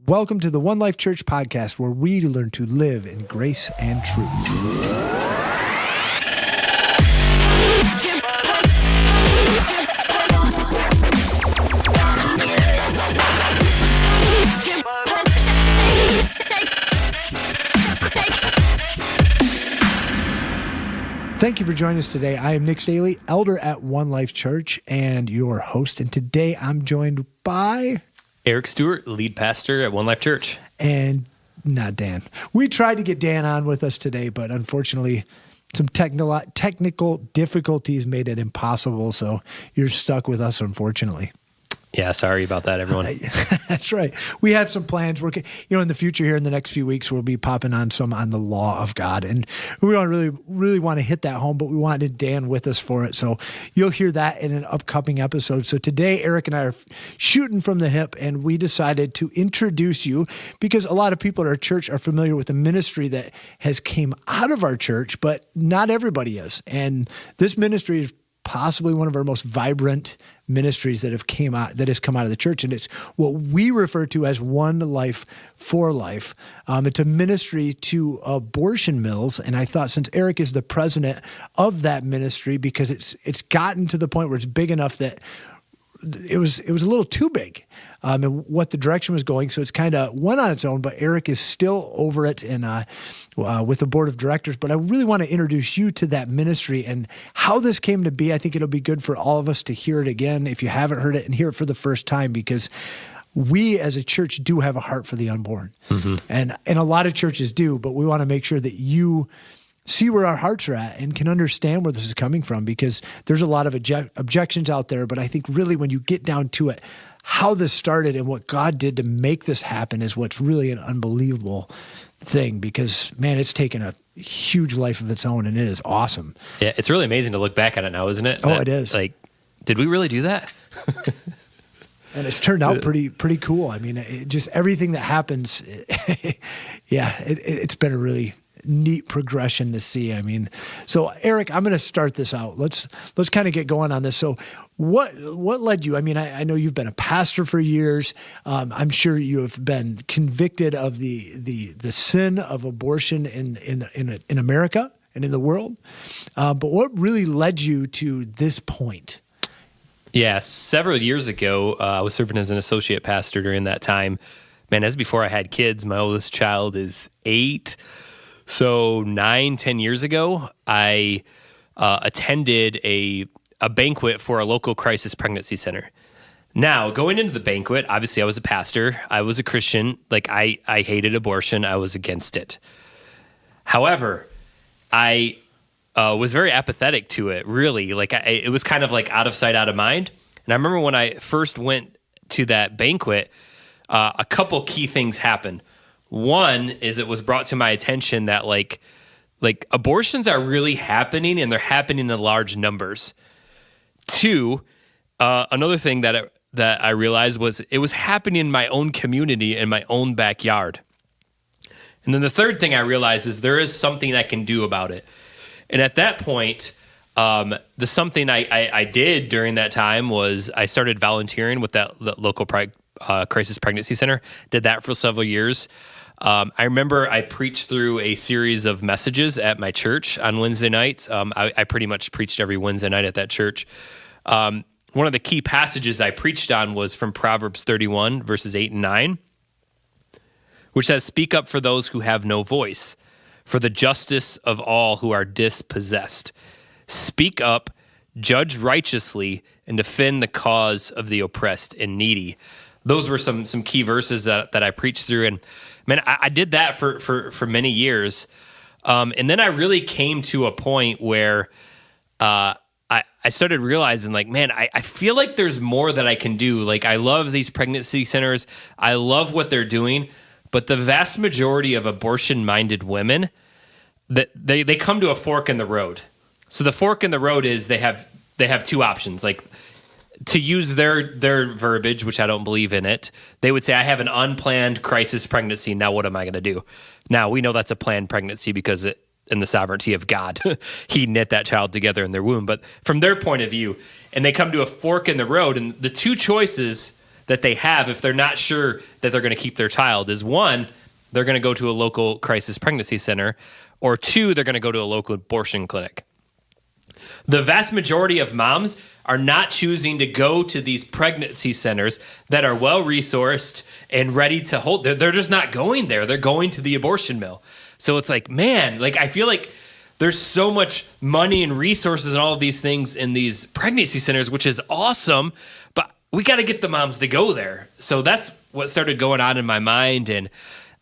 Welcome to the ONElife Church podcast, where we learn to live in grace and truth. Thank you for joining us today. I am Nick Staley, elder at ONElife Church, and your host. And today I'm joined by Eric Stewart, lead pastor at ONElife Church. And not Dan. We tried to get Dan on with us today, but unfortunately, some technical difficulties made it impossible. So you're stuck with us, unfortunately. Yeah, sorry about that, everyone. That's right. We have some plans. We're, in the future here in the next few weeks, we'll be popping on some on the law of God. And we don't really want to hit that home, but we wanted Dan with us for it. So you'll hear that in an upcoming episode. So today, Eric and I are shooting from the hip, and we decided to introduce you because a lot of people at our church are familiar with the ministry that has came out of our church, but not everybody is. And this ministry is possibly one of our most vibrant ministries that has come out of the church. And it's what we refer to as ONElife for life. It's a ministry to abortion mills. And I thought, since Eric is the president of that ministry, because it's gotten to the point where it's big enough that it was a little too big, and what the direction was going. So it's kind of went on its own, but Eric is still over it and with the board of directors. But I really want to introduce you to that ministry and how this came to be. I think it'll be good for all of us to hear it again if you haven't heard it, and hear it for the first time, because we as a church do have a heart for the unborn. Mm-hmm. And a lot of churches do, but we want to make sure that you see where our hearts are at and can understand where this is coming from, because there's a lot of objections out there. But I think really when you get down to it, how this started and what God did to make this happen is what's really an unbelievable thing, because, man, it's taken a huge life of its own, and it is awesome. Yeah, it's really amazing to look back at it now, isn't it? Oh, it is. Like, did we really do that? And it's turned out pretty cool. I mean, just everything that happens, it's been a really neat progression to see. I mean, so Eric, I'm going to start this out. Let's kind of get going on this. So what led you? I mean, I know you've been a pastor for years. I'm sure you have been convicted of the sin of abortion in America and in the world. But what really led you to this point? Yeah, several years ago, I was serving as an associate pastor during that time. Man, that's before I had kids. My oldest child is 8. So 9-10 years ago, I attended a banquet for a local crisis pregnancy center. Now, going into the banquet, obviously I was a pastor. I was a Christian. Like, I hated abortion. I was against it. However, I was very apathetic to it, really. Like, it was kind of like out of sight, out of mind. And I remember when I first went to that banquet, a couple key things happened. One is it was brought to my attention that like abortions are really happening, and they're happening in large numbers. Two, another thing that I realized was it was happening in my own community, in my own backyard. And then the third thing I realized is there is something I can do about it. And at that point, the something I did during that time was I started volunteering with that local crisis pregnancy center. Did that for several years. I remember I preached through a series of messages at my church on Wednesday nights. I pretty much preached every Wednesday night at that church. One of the key passages I preached on was from Proverbs 31, verses 8 and 9, which says, "Speak up for those who have no voice, for the justice of all who are dispossessed. Speak up, judge righteously, and defend the cause of the oppressed and needy." Those were some key verses that I preached through. And man, I did that for many years. And then I really came to a point where I started realizing, like, man, I feel like there's more that I can do. Like, I love these pregnancy centers. I love what they're doing. But the vast majority of abortion-minded women, that they come to a fork in the road. So the fork in the road is they have two options. Like, to use their verbiage, which I don't believe in it, they would say, I have an unplanned crisis pregnancy. Now what am I going to do? Now, we know that's a planned pregnancy because in the sovereignty of God, he knit that child together in their womb. But from their point of view, and they come to a fork in the road, and the two choices that they have if they're not sure that they're going to keep their child is, one, they're going to go to a local crisis pregnancy center, or two, they're going to go to a local abortion clinic. The vast majority of moms are not choosing to go to these pregnancy centers that are well-resourced and ready to hold. They're just not going there. They're going to the abortion mill. So it's like, man, like I feel like there's so much money and resources and all of these things in these pregnancy centers, which is awesome, but we got to get the moms to go there. So that's what started going on in my mind. And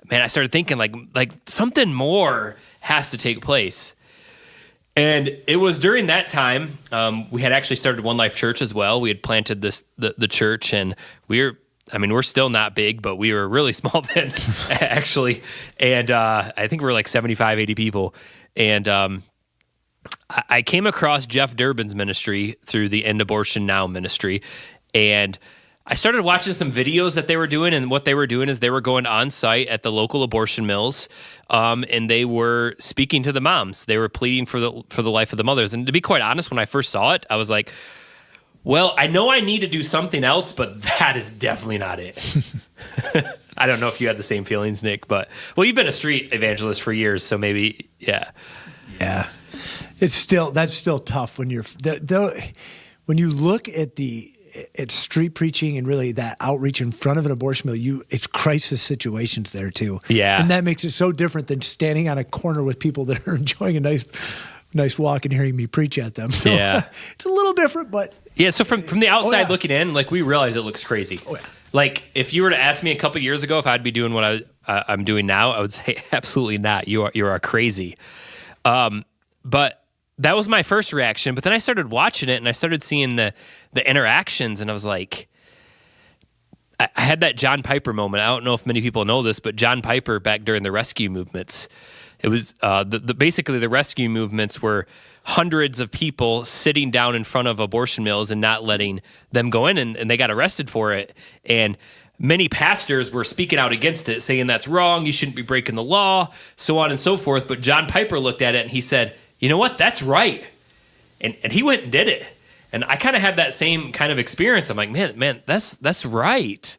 man, I started thinking like something more has to take place. And it was during that time, we had actually started ONElife Church as well. We had planted the church, and we're still not big, but we were really small then, actually. And I think we were like 75, 80 people. And I came across Jeff Durbin's ministry through the End Abortion Now ministry, and I started watching some videos that they were doing, and what they were doing is they were going on site at the local abortion mills, and they were speaking to the moms. They were pleading for the life of the mothers. And to be quite honest, when I first saw it, I was like, well, I know I need to do something else, but that is definitely not it. I don't know if you had the same feelings, Nick, but well, you've been a street evangelist for years, so maybe, yeah. Yeah. That's still tough when when you look at street preaching and really that outreach in front of an abortion mill, it's crisis situations there too. Yeah. And that makes it so different than standing on a corner with people that are enjoying a nice walk and hearing me preach at them. So yeah. It's a little different, but yeah. So from the outside looking in, like we realize it looks crazy. Oh, yeah. Like if you were to ask me a couple years ago if I'd be doing what I'm doing now, I would say absolutely not. You are crazy. But that was my first reaction. But then I started watching it and I started seeing the interactions, and I was like, I had that John Piper moment. I don't know if many people know this, but John Piper back during the rescue movements, it was basically the rescue movements were hundreds of people sitting down in front of abortion mills and not letting them go in, and they got arrested for it. And many pastors were speaking out against it, saying that's wrong, you shouldn't be breaking the law, so on and so forth. But John Piper looked at it and he said, you know what, that's right. And he went and did it. And I kind of had that same kind of experience. I'm like, man, that's right.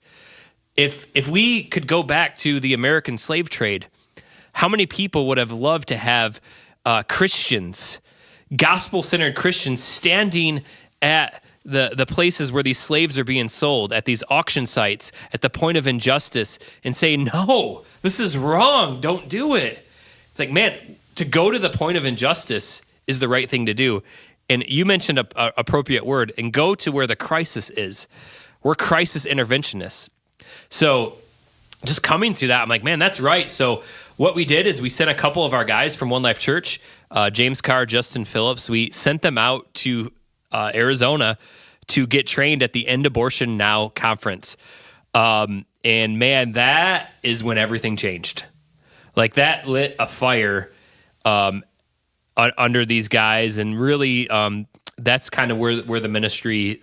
If we could go back to the American slave trade, how many people would have loved to have Christians, gospel-centered Christians, standing at the places where these slaves are being sold, at these auction sites, at the point of injustice, and say, no, this is wrong, don't do it. It's like, man, to go to the point of injustice is the right thing to do. And you mentioned a appropriate word, and go to where the crisis is. We're crisis interventionists. So just coming to that, I'm like, man, that's right. So what we did is we sent a couple of our guys from ONElife Church, James Carr, Justin Phillips. We sent them out to Arizona to get trained at the End Abortion Now conference. And man, that is when everything changed. Like that lit a fire under these guys, and really that's kind of where the ministry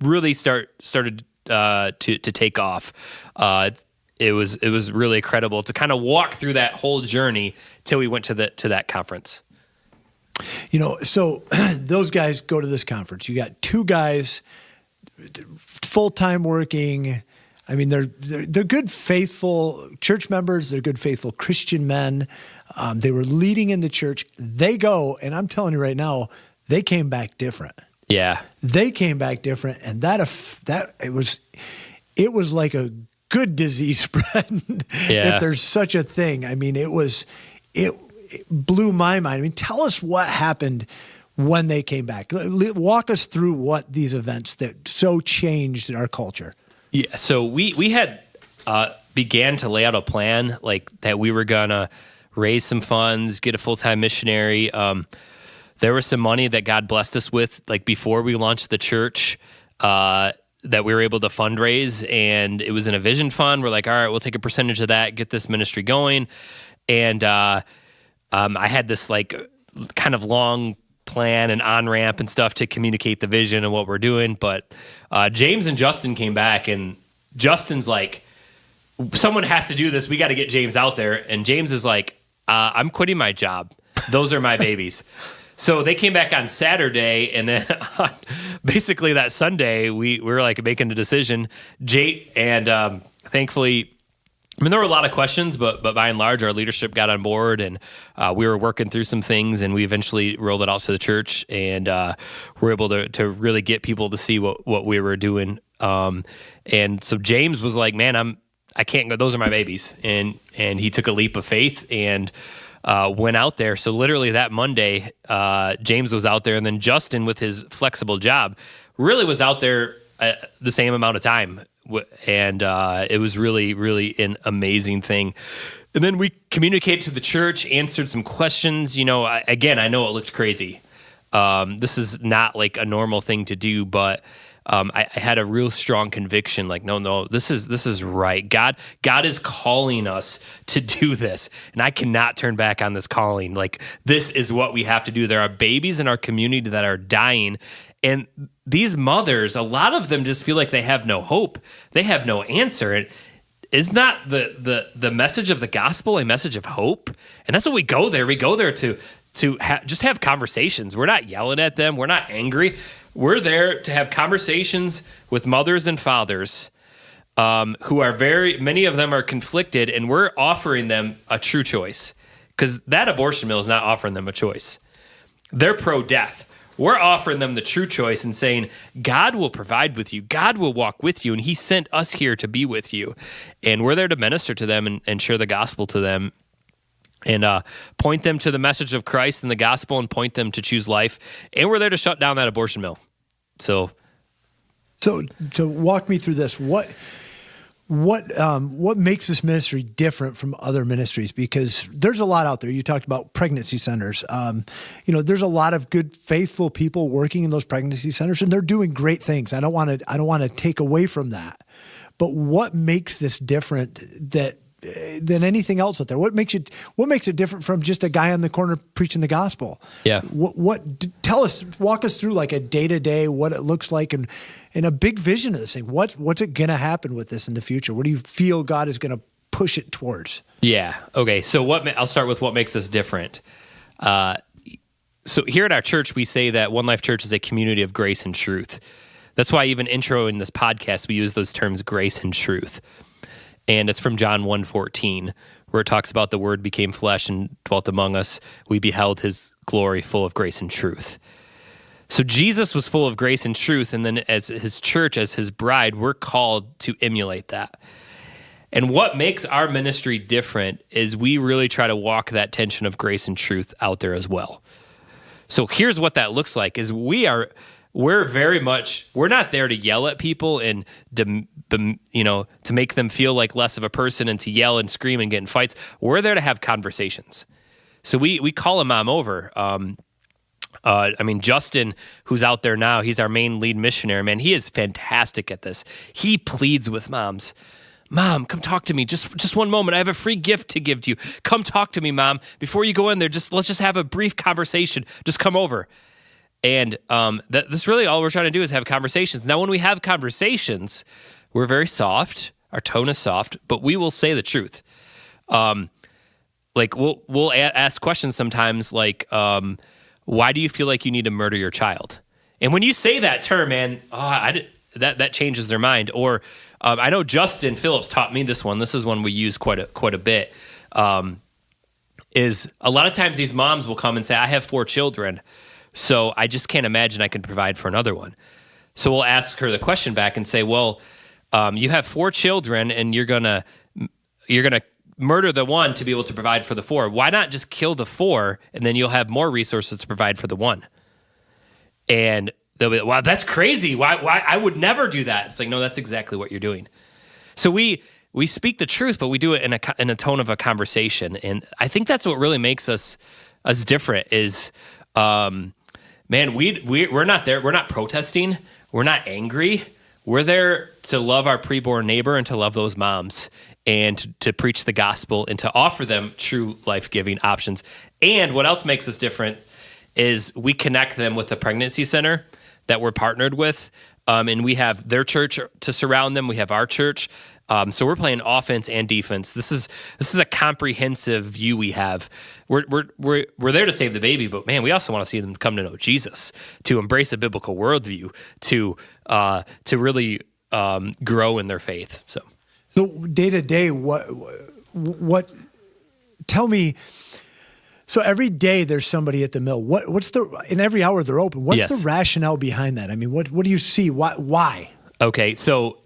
really started to take off. It was really incredible to kind of walk through that whole journey till we went to that conference. You know, so those guys go to this conference. You got two guys, full-time working. I mean, they're good, faithful church members. They're good, faithful Christian men. They were leading in the church. They go, and I'm telling you right now, they came back different. Yeah, they came back different, and that it was like a good disease spread, if there's such a thing. I mean, it blew my mind. I mean, tell us what happened when they came back. Walk us through what these events that so changed our culture. Yeah, so we had began to lay out a plan, like that we were gonna raise some funds, get a full-time missionary. There was some money that God blessed us with, like before we launched the church, that we were able to fundraise, and it was in a vision fund. We're like, all right, we'll take a percentage of that, get this ministry going. And I had this like kind of long plan and on-ramp and stuff to communicate the vision and what we're doing. But James and Justin came back, and Justin's like, someone has to do this. We got to get James out there. And James is like, I'm quitting my job. Those are my babies. So they came back on Saturday, and then on basically that Sunday, we were like making a decision. Thankfully, I mean, there were a lot of questions, but by and large, our leadership got on board, and we were working through some things, and we eventually rolled it out to the church, and were able to really get people to see what we were doing. And so James was like, "Man, I can't go. Those are my babies," and he took a leap of faith and went out there. So literally that Monday, James was out there, and then Justin, with his flexible job, really was out there the same amount of time. And it was really, really an amazing thing. And then we communicated to the church, answered some questions. I know it looked crazy. This is not like a normal thing to do, but I had a real strong conviction, like, no, this is right. God is calling us to do this, and I cannot turn back on this calling. Like, this is what we have to do. There are babies in our community that are dying, and these mothers, a lot of them just feel like they have no hope. They have no answer. And is not the message of the gospel a message of hope? And that's what we go there. We go there to just have conversations. We're not yelling at them. We're not angry. We're there to have conversations with mothers and fathers who are many of them are conflicted, and we're offering them a true choice, because that abortion mill is not offering them a choice. They're pro-death. We're offering them the true choice and saying, God will provide with you. God will walk with you, and he sent us here to be with you. And we're there to minister to them and share the gospel to them, and point them to the message of Christ and the gospel, and point them to choose life. And we're there to shut down that abortion mill. So walk me through this. What makes this ministry different from other ministries? Because there's a lot out there. You talked about pregnancy centers. There's a lot of good, faithful people working in those pregnancy centers, and they're doing great things. I don't want to take away from that. But what makes this different than anything else out there? What makes it different from just a guy on the corner preaching the gospel? Yeah. Walk us through like a day-to-day, what it looks like, and a big vision of this thing. What's it going to happen with this in the future? What do you feel God is going to push it towards? Yeah. Okay. So I'll start with what makes us different. So here at our church, we say that ONElife Church is a community of grace and truth. That's why even introing this podcast, we use those terms, grace and truth. And it's from John 1:14, where it talks about the Word became flesh and dwelt among us. We beheld his glory full of grace and truth. So Jesus was full of grace and truth, and then as his church, as his bride, we're called to emulate that. And what makes our ministry different is we really try to walk that tension of grace and truth out there as well. So here's what that looks like: is we're not there to yell at people and to make them feel like less of a person and to yell and scream and get in fights. We're there to have conversations. So we call a mom over. Justin, who's out there now, he's our main lead missionary, man. He is fantastic at this. He pleads with moms. Mom, come talk to me. Just one moment. I have a free gift to give to you. Come talk to me, Mom. Before you go in there, let's just have a brief conversation. Just come over. And that's really all we're trying to do is have conversations. Now, when we have conversations, we're very soft. Our tone is soft, but we will say the truth. Like we'll ask questions sometimes, like, why do you feel like you need to murder your child? And when you say that term, man, that changes their mind. Or I know Justin Phillips taught me this one. This is one we use quite a bit. Is a lot of times these moms will come and say, I have 4 children. So I just can't imagine I can provide for another one. So we'll ask her the question back and say, well, you have 4 children and you're gonna murder the one to be able to provide for the 4. Why not just kill the 4 and then you'll have more resources to provide for the 1? And they'll be, wow, that's crazy. Why I would never do that. It's like, no, that's exactly what you're doing. So we speak the truth, but we do it in a tone of a conversation. And I think that's what really makes us different is, man, we're not there. We're not protesting. We're not angry. We're there to love our preborn neighbor and to love those moms and to preach the gospel and to offer them true life-giving options. And what else makes us different is we connect them with the pregnancy center that we're partnered with. And we have their church to surround them. We have our church. So we're playing offense and defense. This is a comprehensive view we have. We're there to save the baby, but man, we also want to see them come to know Jesus, to embrace a biblical worldview, to really grow in their faith. So day to day, what? Tell me. So every day there's somebody at the mill. What's in every hour they're open? What's the rationale behind that? I mean, what do you see? Why? Okay, so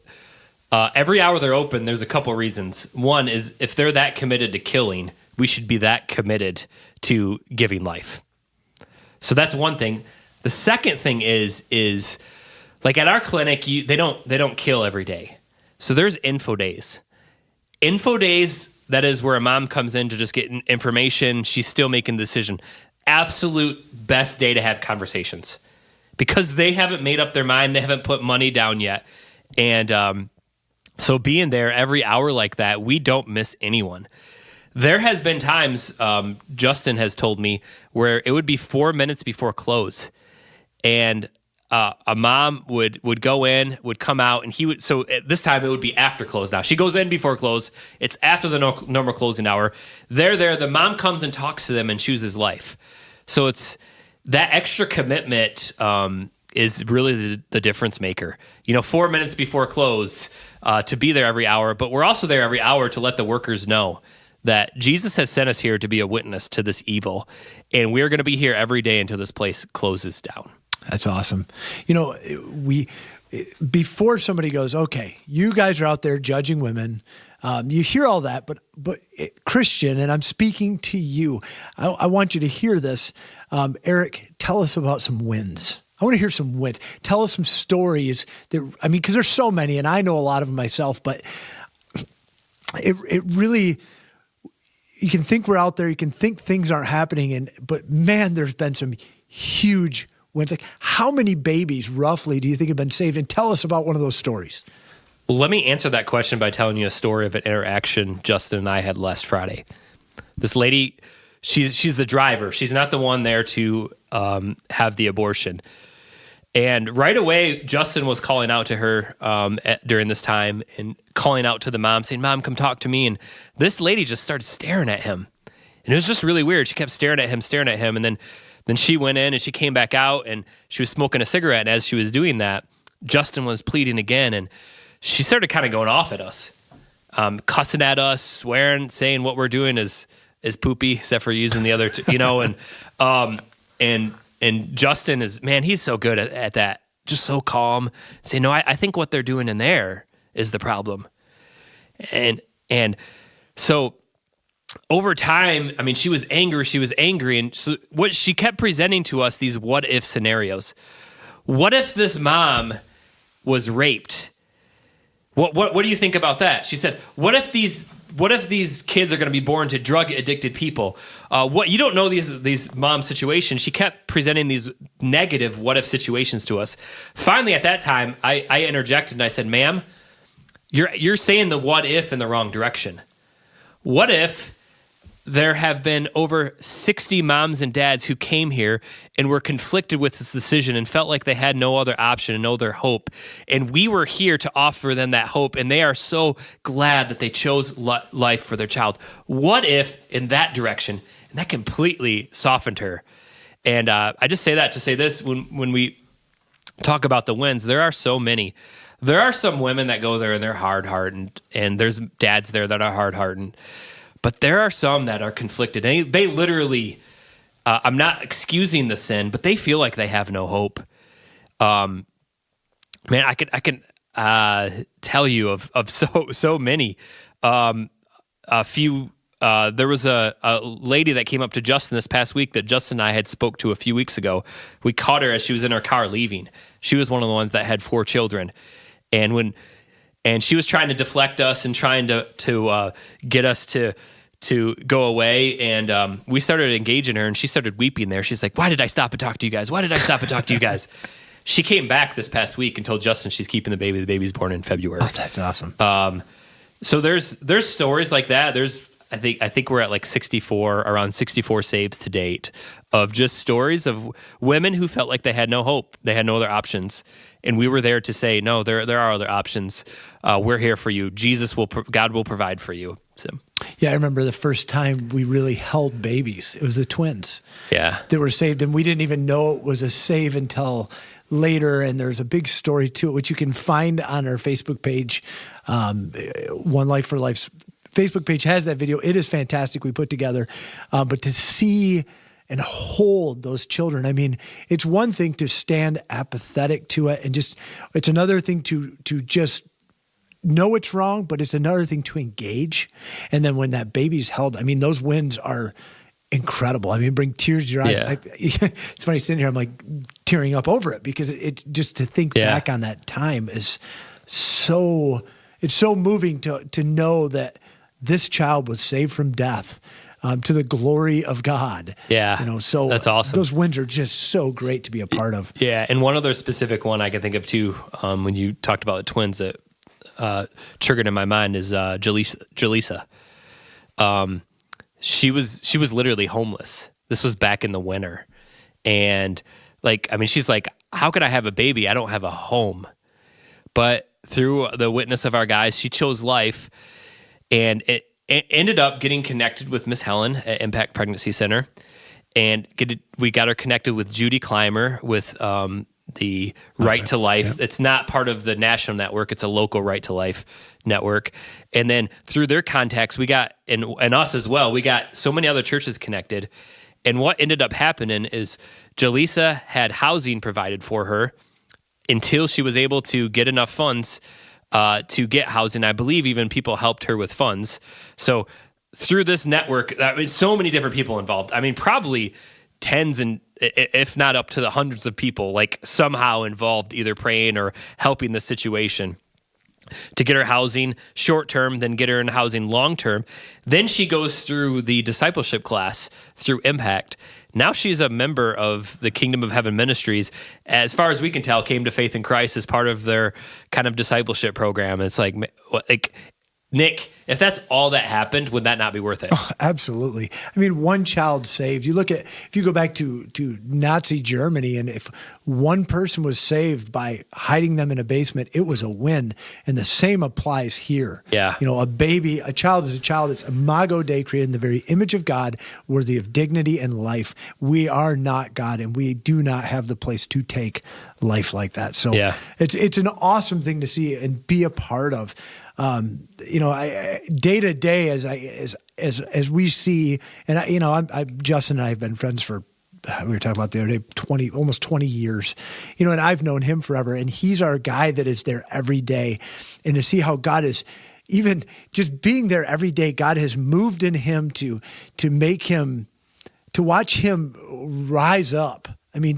every hour they're open, there's a couple reasons. One is if they're that committed to killing, we should be that committed to giving life. So that's one thing. The second thing is like at our clinic, they don't kill every day. So there's info days. Info days, that is where a mom comes in to just get information. She's still making the decision. Absolute best day to have conversations because they haven't made up their mind. They haven't put money down yet. And so being there every hour like that, we don't miss anyone. There has been times, Justin has told me, where it would be 4 minutes before close. And a mom would go in, would come out, and he would. So at this time it would be after close. Now she goes in before close. It's after the normal closing hour. They're there. The mom comes and talks to them and chooses life. So it's that extra commitment is really the difference maker. 4 minutes before close to be there every hour, but we're also there every hour to let the workers know that Jesus has sent us here to be a witness to this evil, and we're going to be here every day until this place closes down. That's awesome. Before somebody goes, okay, you guys are out there judging women. You hear all that, but Christian, and I'm speaking to you. I want you to hear this. Eric, tell us about some wins. I want to hear some wins. Tell us some stories because there's so many, and I know a lot of them myself, but it really, you can think we're out there, you can think things aren't happening, but man, there's been some huge wins. Like, how many babies roughly do you think have been saved? And tell us about one of those stories. Well, let me answer that question by telling you a story of an interaction Justin and I had last Friday. This lady, she's the driver. She's not the one there to have the abortion. And right away, Justin was calling out to her during this time and calling out to the mom, saying, "Mom, come talk to me." And this lady just started staring at him. And it was just really weird. She kept staring at him. And then she went in and she came back out and she was smoking a cigarette. And as she was doing that, Justin was pleading again. And she started kind of going off at us, cussing at us, swearing, saying what we're doing is poopy, except for using the other, and Justin is, man, he's so good at that. Just so calm. Say, no, I think what they're doing in there is the problem. And so over time, I mean, she was angry. And so what she kept presenting to us, these what if scenarios. What if this mom was raped? What do you think about that? She said, what if these kids are going to be born to drug addicted people? You don't know these mom situations. She kept presenting these negative what if situations to us. Finally, at that time, I interjected and I said, "Ma'am, you're saying the what if in the wrong direction. What if there have been over 60 moms and dads who came here and were conflicted with this decision and felt like they had no other option and no other hope. And we were here to offer them that hope, and they are so glad that they chose life for their child. What if in that direction?" And that completely softened her. And I just say that to say this, when we talk about the wins, there are so many. There are some women that go there and they're hard-hardened, and there's dads there that are hard-hardened. But there are some that are conflicted. They literally, I'm not excusing the sin, but they feel like they have no hope. Man, I can tell you of so many. A few. There was a lady that came up to Justin this past week that Justin and I had spoke to a few weeks ago. We caught her as she was in her car leaving. She was one of the ones that had 4 children, and she was trying to deflect us and trying to get us to go away. And we started engaging her, and she started weeping there. She's like, "Why did I stop and talk to you guys? Why did I stop and talk to you guys?" She came back this past week and told Justin she's keeping the baby. The baby's born in February. Oh, that's awesome. So there's stories like that. I think we're at like 64, around 64 saves to date of just stories of women who felt like they had no hope. They had no other options. And we were there to say, no, there are other options. We're here for you. God will provide for you. So. Yeah, I remember the first time we really held babies. It was the twins. Yeah. That were saved, and we didn't even know it was a save until later, and there's a big story to it, which you can find on our Facebook page. One Life for Life's Facebook page has that video. It is fantastic. We put together, but to see and hold those children, I mean, it's one thing to stand apathetic to it, and it's another thing to just know it's wrong, but it's another thing to engage. And then when that baby's held, I mean, those wins are incredible. I mean, bring tears to your eyes. Yeah. It's funny sitting here, I'm like tearing up over it because it just to think back on that time is it's so moving to know that this child was saved from death to the glory of God. Yeah. So that's awesome. Those wins are just so great to be a part of. Yeah. And one other specific one I can think of too, when you talked about the twins that triggered in my mind is Jaleesa. She was literally homeless. This was back in the winter. And she's like, how could I have a baby? I don't have a home. But through the witness of our guys, she chose life, and it ended up getting connected with Miss Helen at Impact Pregnancy Center. And we got her connected with Judy Clymer with the Right to Life. It's not part of the national network. It's a local Right to Life network. And then through their contacts, we got, and us as well, we got so many other churches connected. And what ended up happening is Jaleesa had housing provided for her until she was able to get enough funds to get housing. I believe even people helped her with funds. So through this network, so many different people involved. I mean, probably tens and if not up to the hundreds of people, like somehow involved, either praying or helping the situation to get her housing short term, then get her in housing long term. Then she goes through the discipleship class through Impact. Now she's a member of the Kingdom of Heaven Ministries. As far as we can tell, came to faith in Christ as part of their kind of discipleship program. It's like Nick, if that's all that happened, would that not be worth it? Oh, absolutely. I mean, one child saved. If you go back to Nazi Germany, and if one person was saved by hiding them in a basement, it was a win. And the same applies here. Yeah. A child is a child. It's imago Dei, created in the very image of God, worthy of dignity and life. We are not God, and we do not have the place to take life like that. So it's an awesome thing to see and be a part of. Day to day, as we see, and Justin and I have been friends for, we were talking about the other day, almost 20 years, and I've known him forever, and he's our guy that is there every day. And to see how God is, even just being there every day, God has moved in him to make him, to watch him rise up. I mean,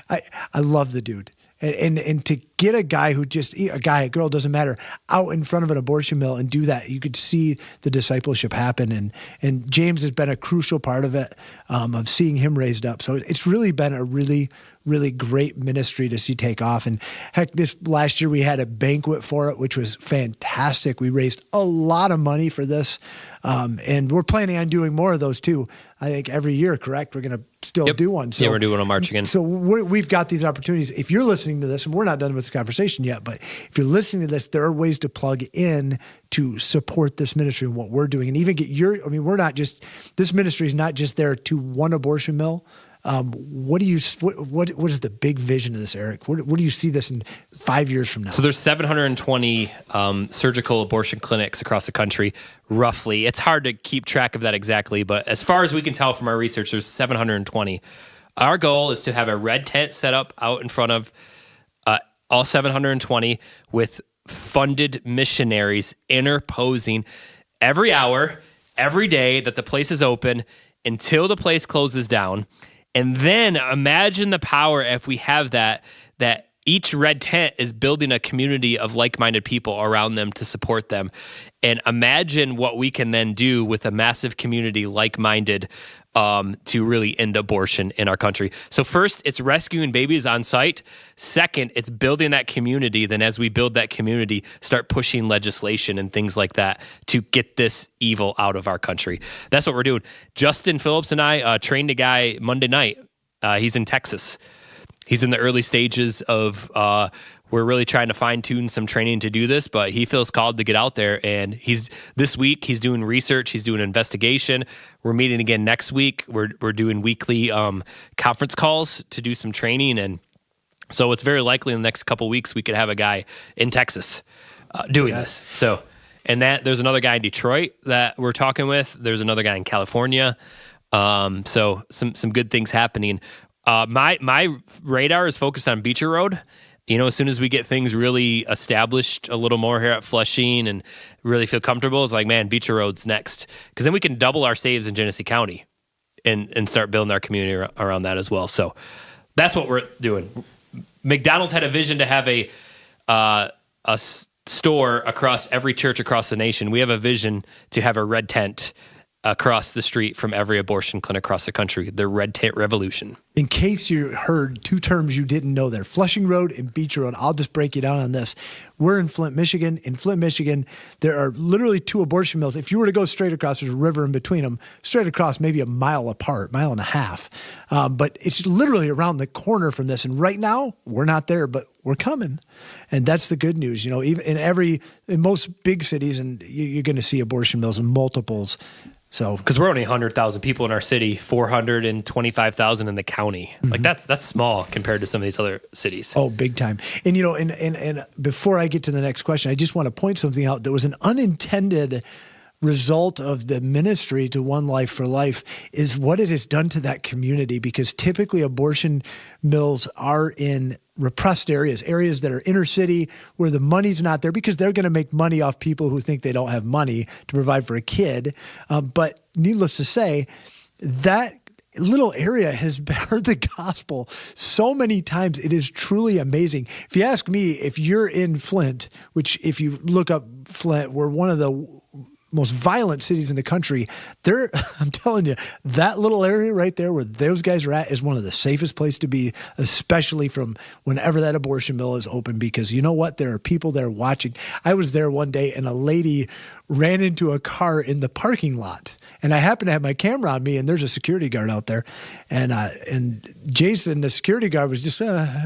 I love the dude. And to get a guy who a girl, doesn't matter, out in front of an abortion mill and do that, you could see the discipleship happen. And James has been a crucial part of it, of seeing him raised up. So it's really been a really, really great ministry to see take off. And heck, this last year we had a banquet for it, which was fantastic. We raised a lot of money for this. And we're planning on doing more of those too. I think every year, correct? We're going to still do one. So, we're doing one on March again. So we've got these opportunities. If you're listening to this, and we're not done with this conversation yet, but if you're listening to this, there are ways to plug in to support this ministry and what we're doing, and even get we're not just, this ministry is not just there to one abortion mill. What is the big vision of this, Eric? What do you see this in 5 years from now? So there's 720 surgical abortion clinics across the country, roughly. It's hard to keep track of that exactly, but as far as we can tell from our research, there's 720. Our goal is to have a red tent set up out in front of all 720 with funded missionaries interposing every hour, every day that the place is open until the place closes down. And then imagine the power if we have that each red tent is building a community of like-minded people around them to support them. And imagine what we can then do with a massive community like-minded to really end abortion in our country. So first, it's rescuing babies on site. Second, it's building that community. Then as we build that community, start pushing legislation and things like that to get this evil out of our country. That's what we're doing. Justin Phillips and I trained a guy Monday night. He's in Texas. He's in the early stages of, we're really trying to fine tune some training to do this, but he feels called to get out there. And this week he's doing research. He's doing investigation. We're meeting again next week. We're doing weekly conference calls to do some training. And so it's very likely in the next couple of weeks, we could have a guy in Texas doing this. So, and there's another guy in Detroit that we're talking with. There's another guy in California. So some good things happening. My radar is focused on Beecher Road. As soon as we get things really established a little more here at Flushing and really feel comfortable, it's like, man, Beecher Road's next. Because then we can double our saves in Genesee County and start building our community around that as well. So that's what we're doing. McDonald's had a vision to have a store across every church across the nation. We have a vision to have a red tent across the street from every abortion clinic across the country, the Red Tent Revolution. In case you heard two terms you didn't know there, Flushing Road and Beecher Road, I'll just break you down on this. We're in Flint, Michigan. In Flint, Michigan, there are literally 2 abortion mills. If you were to go straight across, there's a river in between them, straight across maybe a mile apart, mile and a half. But it's literally around the corner from this. And right now, we're not there, but we're coming. And that's the good news. Even in most big cities, and you're going to see abortion mills in multiples. So, because we're only 100,000 people in our city, 425,000 in the county. Mm-hmm. Like that's small compared to some of these other cities. Oh, big time. And and before I get to the next question, I just want to point something out. There was an unintended result of the ministry to ONElife for Life is what it has done to that community, because typically abortion mills are in repressed areas that are inner city where the money's not there, because they're going to make money off people who think they don't have money to provide for a kid. But needless to say, that little area has heard the gospel so many times. It is truly amazing. If you ask me, if you're in Flint, which if you look up Flint, we're one of the most violent cities in the country. I'm telling you, that little area right there where those guys are at is one of the safest places to be, especially from whenever that abortion mill is open, because you know what? There are people there watching. I was there one day and a lady ran into a car in the parking lot. And I happened to have my camera on me, and there's a security guard out there. And Jason, the security guard, was just,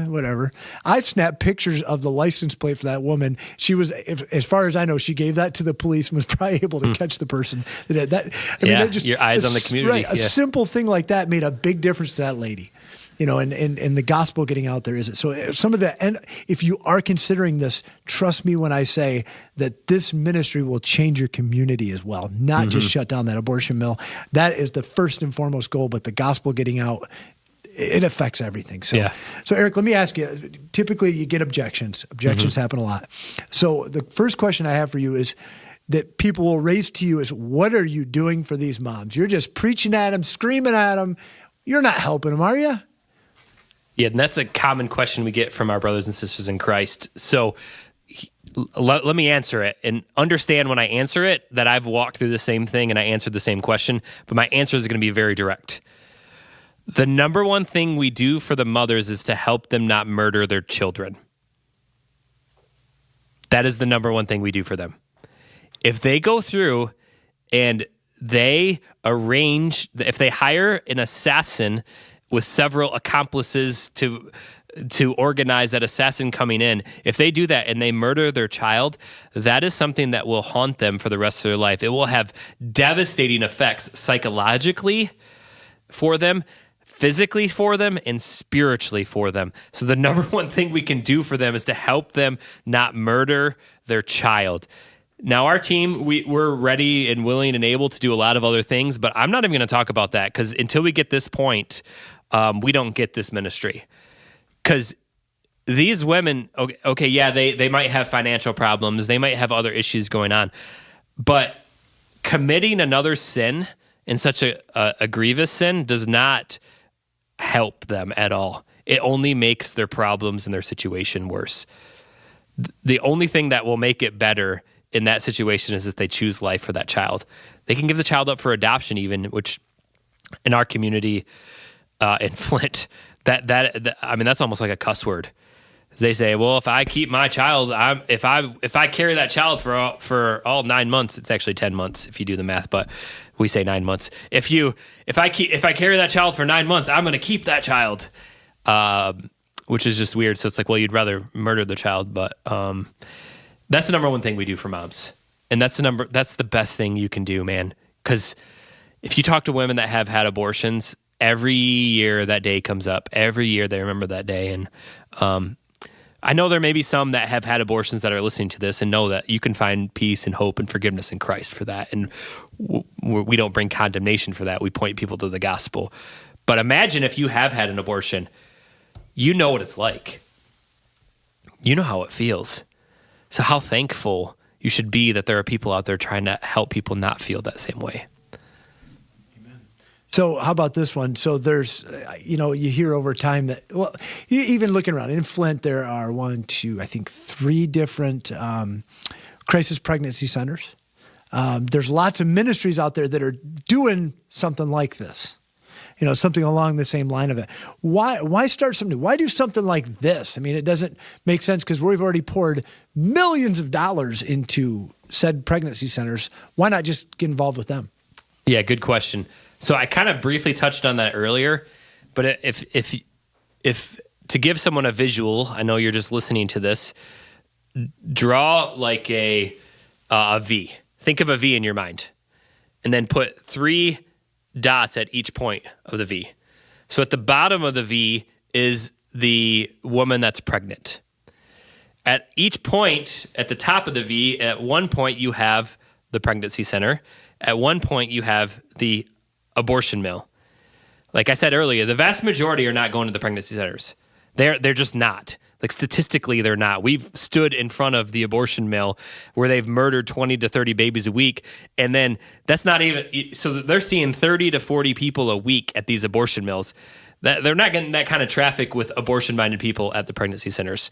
whatever. I snapped pictures of the license plate for that woman. She was, as far as I know, she gave that to the police and was probably able to catch the person. Your eyes on the community. Right, a simple thing like that made a big difference to that lady. And the gospel getting out there is it. So some of the, and if you are considering this, trust me when I say that this ministry will change your community as well, not just shut down that abortion mill. That is the first and foremost goal, but the gospel getting out, it affects everything. So, So Eric, let me ask you, typically you get objections. Objections happen a lot. So the first question I have for you is, that people will raise to you is, what are you doing for these moms? You're just preaching at them, screaming at them. You're not helping them, are you? Yeah, and that's a common question we get from our brothers and sisters in Christ. So let me answer it, and understand when I answer it that I've walked through the same thing and I answered the same question, but my answer is going to be very direct. The number one thing we do for the mothers is to help them not murder their children. That is the number one thing we do for them. If they go through and they if they hire an assassin with several accomplices to organize that assassin coming in, if they do that and they murder their child, that is something that will haunt them for the rest of their life. It will have devastating effects psychologically for them, physically for them, and spiritually for them. So the number one thing we can do for them is to help them not murder their child. Now, our team, we're ready and willing and able to do a lot of other things, but I'm not even going to talk about that, because until we get this point, we don't get this ministry. Because these women, they might have financial problems, they might have other issues going on, but committing another sin, and such a grievous sin, does not help them at all. It only makes their problems and their situation worse. The only thing that will make it better in that situation is if they choose life for that child. They can give the child up for adoption even, which in our community in Flint, that's almost like a cuss word. They say, well, if I keep my child, if I carry that child for all 9 months, it's actually 10 months if you do the math, but we say 9 months. If I carry that child for 9 months, I'm going to keep that child, which is just weird. So it's like, well, you'd rather murder the child, but that's the number one thing we do for moms, and that's the best thing you can do, man. Because if you talk to women that have had abortions, every year that day comes up. Every year they remember that day, and I know there may be some that have had abortions that are listening to this and know that you can find peace and hope and forgiveness in Christ for that. And we don't bring condemnation for that. We point people to the gospel. But imagine if you have had an abortion, you know what it's like. You know how it feels. So how thankful you should be that there are people out there trying to help people not feel that same way. So how about this one? So there's, you hear over time that, well, even looking around in Flint, there are 3 different crisis pregnancy centers. There's lots of ministries out there that are doing something like this, something along the same line of it. Why start something new? Why do something like this? I mean, it doesn't make sense because we've already poured millions of dollars into said pregnancy centers. Why not just get involved with them? Yeah, good question. So I kind of briefly touched on that earlier, but if to give someone a visual, I know you're just listening to this, draw like a V. Think of a V in your mind, and then put 3 dots at each point of the V. So at the bottom of the V is the woman that's pregnant. At each point, at the top of the V, at one point you have the pregnancy center. At one point you have the abortion mill. Like I said earlier, the vast majority are not going to the pregnancy centers. They're just not. Like statistically, they're not. We've stood in front of the abortion mill where they've murdered 20 to 30 babies a week. And then that's not even, so they're seeing 30 to 40 people a week at these abortion mills. They're not getting that kind of traffic with abortion-minded people at the pregnancy centers.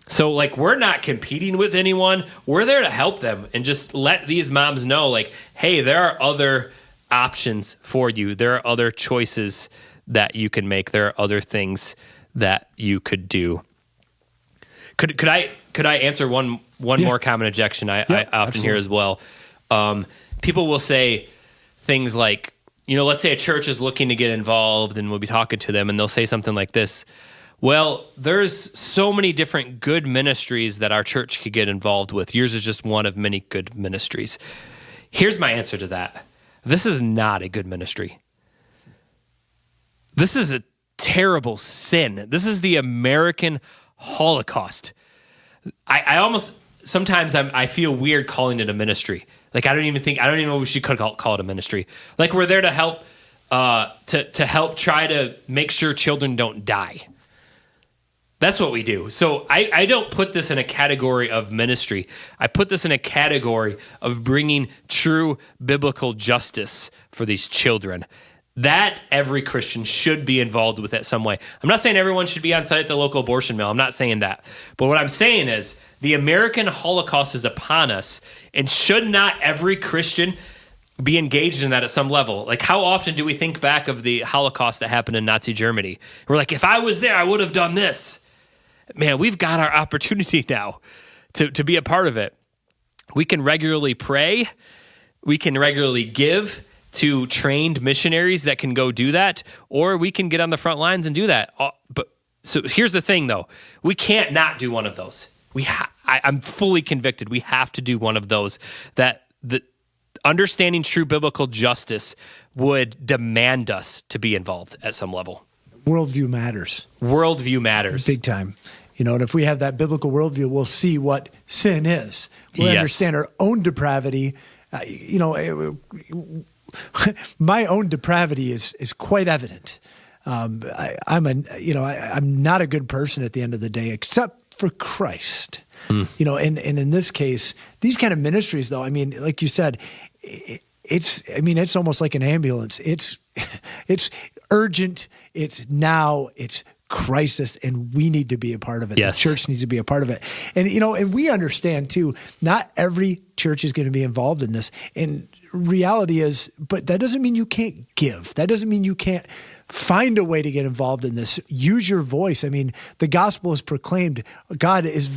So like, we're not competing with anyone. We're there to help them and just let these moms know, like, hey, there are other options for you. There are other choices that you can make. There are other things that you could do. Could I answer one more common objection I often hear as well? People will say things like, let's say a church is looking to get involved and we'll be talking to them and they'll say something like this. Well, there's so many different good ministries that our church could get involved with. Yours is just one of many good ministries. Here's my answer to that. This is not a good ministry. This is a terrible sin. This is the American Holocaust. I almost, sometimes I feel weird calling it a ministry. Like, I don't even know if we should call it a ministry. Like, we're there to help, to help try to make sure children don't die. That's what we do. So I don't put this in a category of ministry. I put this in a category of bringing true biblical justice for these children. That every Christian should be involved with it some way. I'm not saying everyone should be on site at the local abortion mill. I'm not saying that. But what I'm saying is the American Holocaust is upon us, and should not every Christian be engaged in that at some level? Like, how often do we think back of the Holocaust that happened in Nazi Germany? We're like, if I was there, I would have done this. Man, we've got our opportunity now to be a part of it. We can regularly pray. We can regularly give to trained missionaries that can go do that, or we can get on the front lines and do that. But so here's the thing, though. We can't not do one of those. I'm fully convicted we have to do one of those, that the understanding true biblical justice would demand us to be involved at some level. Worldview matters. Worldview matters. Big time. And if we have that biblical worldview, we'll see what sin is. We'll understand our own depravity. My own depravity is quite evident. I'm not a good person at the end of the day, except for Christ. And in this case, these kind of ministries, though, I mean, like you said, it's almost like an ambulance. It's urgent. It's now. It's crisis, and we need to be a part of it. Yes. The church needs to be a part of it. And, and we understand too, not every church is going to be involved in this. And reality is, but that doesn't mean you can't give. That doesn't mean you can't find a way to get involved in this. Use your voice. I mean, the gospel is proclaimed. God is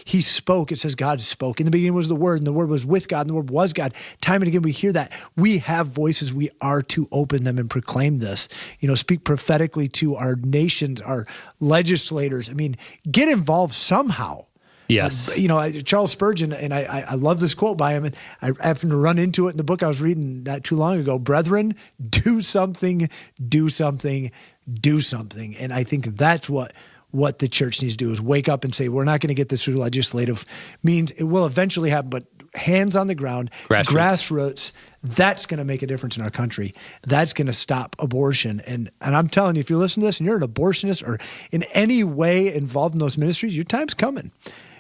he spoke. It says God spoke. In the beginning was the Word, and the Word was with God, and the Word was God. Time and again, we hear that. We have voices. We are to open them and proclaim this. Speak prophetically to our nations, our legislators. I mean, get involved somehow. Yes. Charles Spurgeon, and I love this quote by him, and I happened to run into it in the book I was reading not too long ago. Brethren, do something, do something, do something. And I think that's what the church needs to do, is wake up and say, we're not going to get this through legislative means. It will eventually happen, but hands on the ground, grassroots, that's going to make a difference in our country. That's going to stop abortion. And I'm telling you, if you're listening to this and you're an abortionist or in any way involved in those ministries, your time's coming.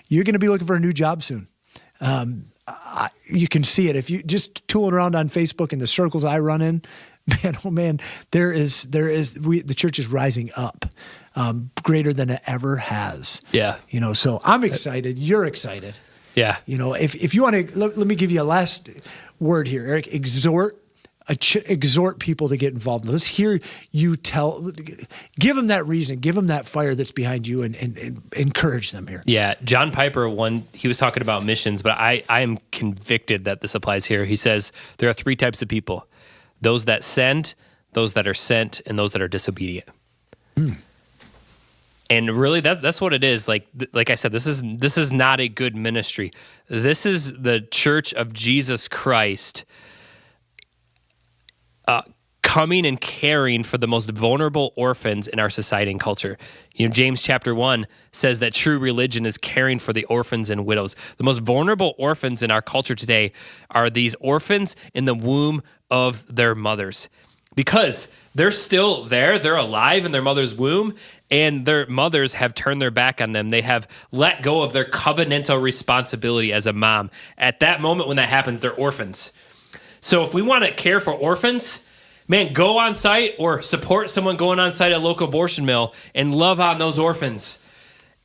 You're going to be looking for a new job soon. You can see it if you just tooling around on Facebook in the circles I run in. Man, oh man, the church is rising up, greater than it ever has. Yeah. So I'm excited. You're excited. Yeah. If you want to, let me give you a last word here, Eric. Exhort people to get involved. Let's hear you give them that reason, give them that fire that's behind you, and encourage them here. Yeah. John Piper, he was talking about missions, but I am convicted that this applies here. He says there are 3 types of people: those that send, those that are sent, and those that are disobedient. And really, that's what it is. Like I said, this is not a good ministry. This is the Church of Jesus Christ coming and caring for the most vulnerable orphans in our society and culture. James chapter 1 says that true religion is caring for the orphans and widows. The most vulnerable orphans in our culture today are these orphans in the womb of their mothers, because they're still there. They're alive in their mother's womb, and their mothers have turned their back on them. They have let go of their covenantal responsibility as a mom. At that moment when that happens, they're orphans. So if we want to care for orphans, man, go on site or support someone going on site at a local abortion mill and love on those orphans.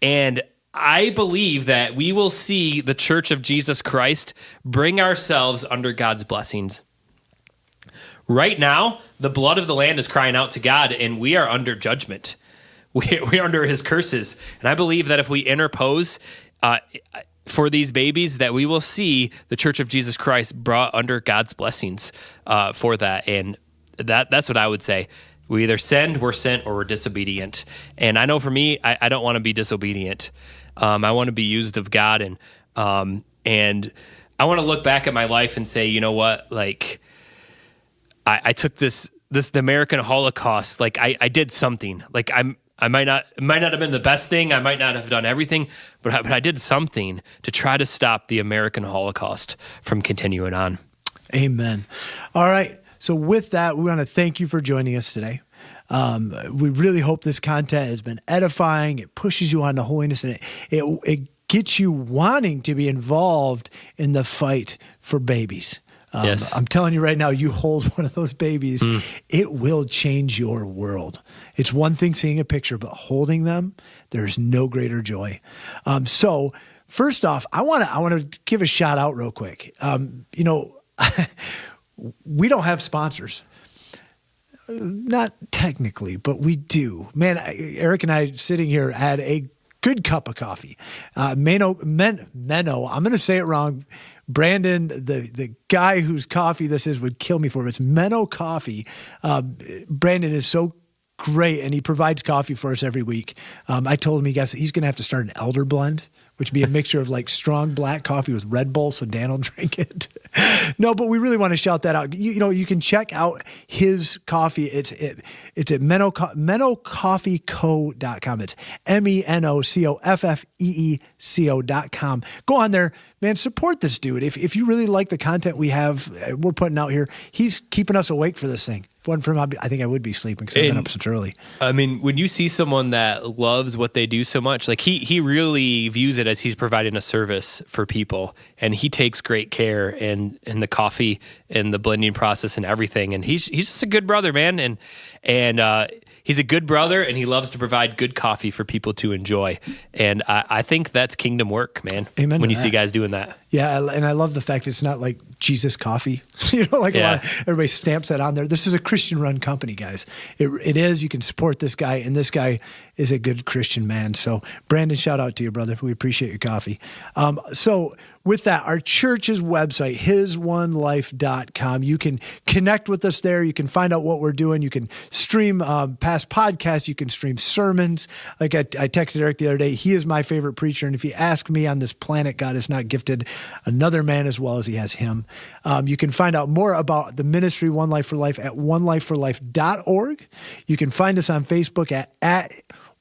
And I believe that we will see the Church of Jesus Christ bring ourselves under God's blessings. Right now, the blood of the land is crying out to God, and we are under judgment. We are under his curses. And I believe that if we interpose for these babies, that we will see the Church of Jesus Christ brought under God's blessings for that. And that's what I would say. We either send, we're sent, or we're disobedient. And I know for me, I don't want to be disobedient. I want to be used of God, and I want to look back at my life and say, you know what, like I took the American Holocaust. Like I did something. Like I might not have been the best thing. I might not have done everything, but I did something to try to stop the American Holocaust from continuing on. Amen. All right. So with that, we want to thank you for joining us today. We really hope this content has been edifying. It pushes you on to holiness, and it gets you wanting to be involved in the fight for babies. Yes. I'm telling you right now, you hold one of those babies, it will change your world. It's one thing seeing a picture, but holding them, there's no greater joy. So first off, I want to give a shout out real quick. We don't have sponsors. Not technically, but we do. Man, Eric and I sitting here had a good cup of coffee. Menno, I'm going to say it wrong. Brandon, the guy whose coffee this is, would kill me for it. It's Menno Coffee. Brandon is so great, and he provides coffee for us every week. I told him he's going to have to start an elder blend, which would be a mixture of like strong black coffee with Red Bull, so Dan will drink it. No, but we really want to shout that out. You can check out his coffee. It's at mennocoffeeco.com. It's MENOCOFFEECO.com. Go on there, man. Support this dude. If you really like the content we're putting out here, he's keeping us awake for this thing. If it wasn't for him, I think I would be sleeping because I've been up since early. I mean, when you see someone that loves what they do so much, like he really views it as he's providing a service for people, and he takes great care in the coffee and the blending process and everything. And he's just a good brother, man. And he's a good brother, and he loves to provide good coffee for people to enjoy. And I think that's kingdom work, man. Amen. When you see guys doing that. Yeah, and I love the fact it's not like Jesus coffee. A lot of, everybody stamps that on there. This is a Christian-run company, guys. It is. You can support this guy, and this guy is a good Christian man. So, Brandon, shout out to you, brother. We appreciate your coffee. So, with that, our church's website, hisonelife.com. You can connect with us there. You can find out what we're doing. You can stream past podcasts. You can stream sermons. Like I texted Eric the other day, he is my favorite preacher. And if you ask me, on this planet, God has not gifted another man as well as he has him. You can find out more about the ministry One Life for Life at onelifeforlife.org. You can find us on Facebook at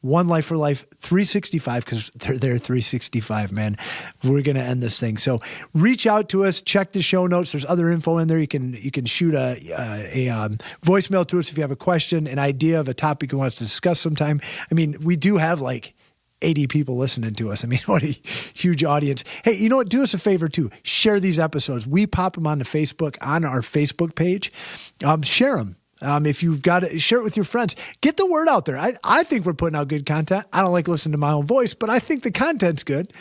One Life for Life 365, because they're there 365, man. We're going to end this thing. So reach out to us, check the show notes. There's other info in there. You can shoot a voicemail to us if you have a question, an idea of a topic you want us to discuss sometime. I mean, we do have like 80 people listening to us. I mean, what a huge audience. Hey, you know what? Do us a favor too. Share these episodes. We pop them onto Facebook, on our Facebook page. Share them. If you've got it, share it with your friends. Get the word out there. I think we're putting out good content. I don't like listening to my own voice, but I think the content's good.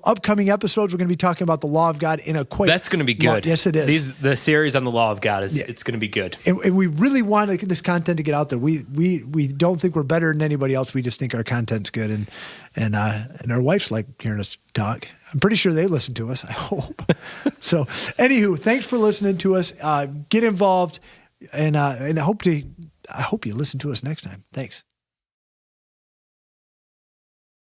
Upcoming episodes, we're going to be talking about the law of God in a quite... That's going to be good. Yes, it is. The series on the law of God, it's going to be good. And we really want this content to get out there. We don't think we're better than anybody else. We just think our content's good. And our wives like hearing us talk. I'm pretty sure they listen to us, I hope. So, anywho, thanks for listening to us. Get involved. And I hope you listen to us next time. Thanks.